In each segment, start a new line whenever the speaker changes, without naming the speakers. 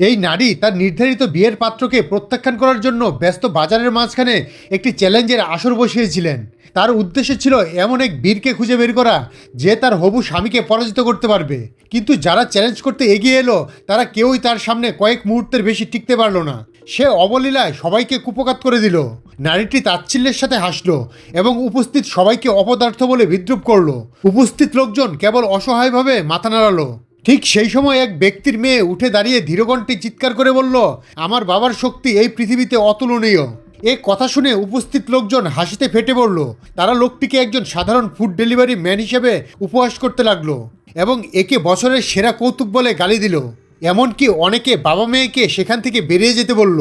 এই নারী তার নির্ধারিত বিয়ের পাত্রকে প্রত্যাখ্যান করার জন্য ব্যস্ত বাজারের মাঝখানে একটি চ্যালেঞ্জের আসর বসিয়েছিলেন। তার উদ্দেশ্য ছিল এমন এক বীরকে খুঁজে বের করা যে তার হবু স্বামীকে পরাজিত করতে পারবে। কিন্তু যারা চ্যালেঞ্জ করতে এগিয়ে এলো তারা কেউই তার সামনে কয়েক মুহূর্তের বেশি টিকতে পারল না। সে অবলীলায় সবাইকে কুপকাত করে দিল। নারীটি তাচ্ছিল্যের সাথে হাসলো এবং উপস্থিত সবাইকে অপদার্থ বলে বিদ্রুপ করলো। উপস্থিত লোকজন কেবল অসহায়ভাবে মাথা নাড়ালো। ঠিক সেই সময় এক ব্যক্তির মেয়ে উঠে দাঁড়িয়ে ধীরকণ্ঠে চিৎকার করে বলল, আমার বাবার শক্তি এই পৃথিবীতে অতুলনীয়। এ কথা শুনে উপস্থিত লোকজন হাসিতে ফেটে পড়ল। তারা লোকটিকে একজন সাধারণ ফুড ডেলিভারি ম্যান হিসেবে উপহাস করতে লাগলো এবং একে বছরের সেরা কৌতুক বলে গালি দিল। এমনকি অনেকে বাবা মেয়েকে সেখান থেকে বেরিয়ে যেতে বলল।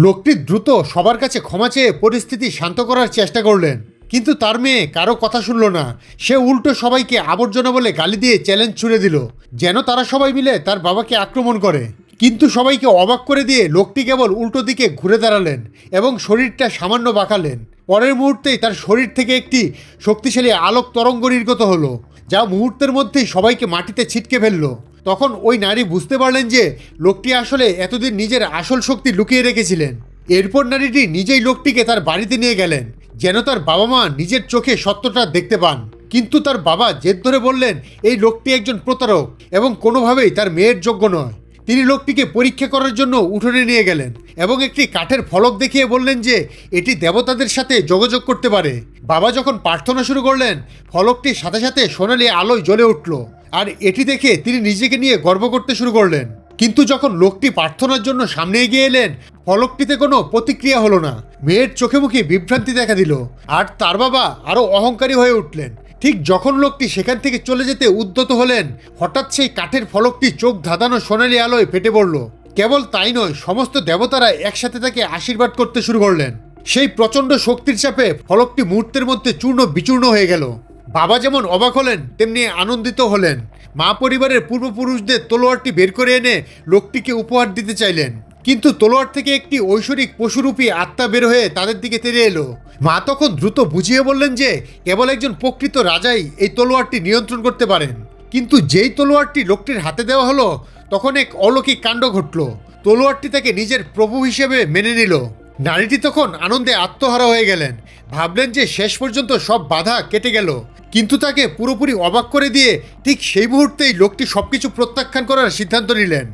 লোকটি দ্রুত সবার কাছে ক্ষমা চেয়ে পরিস্থিতি শান্ত করার চেষ্টা করলেন, কিন্তু তার মেয়ে কারো কথা শুনল না। সে উল্টো সবাইকে আবর্জনা বলে গালি দিয়ে চ্যালেঞ্জ ছুড়ে দিল যেন তারা সবাই মিলে তার বাবাকে আক্রমণ করে। কিন্তু সবাইকে অবাক করে দিয়ে লোকটি কেবল উল্টো দিকে ঘুরে দাঁড়ালেন এবং শরীরটা সামান্য বাঁকালেন। পরের মুহূর্তেই তার শরীর থেকে একটি শক্তিশালী আলোক তরঙ্গ নির্গত হলো, যা মুহূর্তের মধ্যেই সবাইকে মাটিতে ছিটকে ফেললো। তখন ওই নারী বুঝতে পারলেন যে লোকটি আসলে এতদিন নিজের আসল শক্তি লুকিয়ে রেখেছিলেন। এরপর নারীটি নিজেই লোকটিকে তার বাড়িতে নিয়ে গেলেন যেন তার বাবা মা নিজের চোখে সত্যটা দেখতে পান। কিন্তু তার বাবা জেদ ধরে বললেন এই লোকটি একজন প্রতারক এবং কোনোভাবেই তার মেয়ের যোগ্য নয়। তিনি লোকটিকে পরীক্ষা করার জন্য উঠোনে নিয়ে গেলেন এবং একটি কাঠের ফলক দেখিয়ে বললেন যে এটি দেবতাদের সাথে যোগাযোগ করতে পারে। বাবা যখন প্রার্থনা শুরু করলেন, ফলকটির সাথে সাথে সোনালি আলোয় জ্বলে উঠল, আর এটি দেখে তিনি নিজেকে নিয়ে গর্ব করতে শুরু করলেন। কিন্তু যখন লোকটি প্রার্থনার জন্য সামনে এগিয়ে এলেন, ফলকটিতে কোনো প্রতিক্রিয়া হলো না। মেয়ের চোখে মুখে বিভ্রান্তি দেখা দিল, আর তার বাবা আরও অহংকারী হয়ে উঠলেন। ঠিক যখন লোকটি সেখান থেকে চলে যেতে উদ্যত হলেন, হঠাৎ সেই কাঠের ফলকটি চোখ ধাঁধানো সোনালি আলোয় ফেটে পড়ল। কেবল তাই নয়, সমস্ত দেবতারা একসাথে তাকে আশীর্বাদ করতে শুরু করলেন। সেই প্রচণ্ড শক্তির চাপে ফলকটি মুহূর্তের মধ্যে চূর্ণ বিচূর্ণ হয়ে গেল। বাবা যেমন অবাক হলেন তেমনি আনন্দিত হলেন। মা পরিবারের পূর্বপুরুষদের তলোয়ারটি বের করে এনে লোকটিকে উপহার দিতে চাইলেন, কিন্তু তলোয়ার থেকে একটি ঐশ্বরিক পশুরূপী আত্মা বের হয়ে তাদের দিকে তেড়ে এলো। মা তখন দ্রুত বুঝিয়ে বললেন যে কেবল একজন প্রকৃত রাজাই এই তলোয়ারটি নিয়ন্ত্রণ করতে পারেন। কিন্তু যেই তলোয়ারটি লোকটির হাতে দেওয়া হলো, তখন এক অলৌকিক কাণ্ড ঘটল। তলোয়ারটি তাকে নিজের প্রভু হিসেবে মেনে নিল। নারীটি তখন আনন্দে আত্মহারা হয়ে গেলেন। ভাবলেন যে শেষ পর্যন্ত সব বাধা কেটে গেল। কিন্তু তাকে পুরোপুরি অবাক করে দিয়ে ঠিক সেই মুহূর্তেই লোকটি সবকিছু প্রত্যাখ্যান করার সিদ্ধান্ত নিলেন।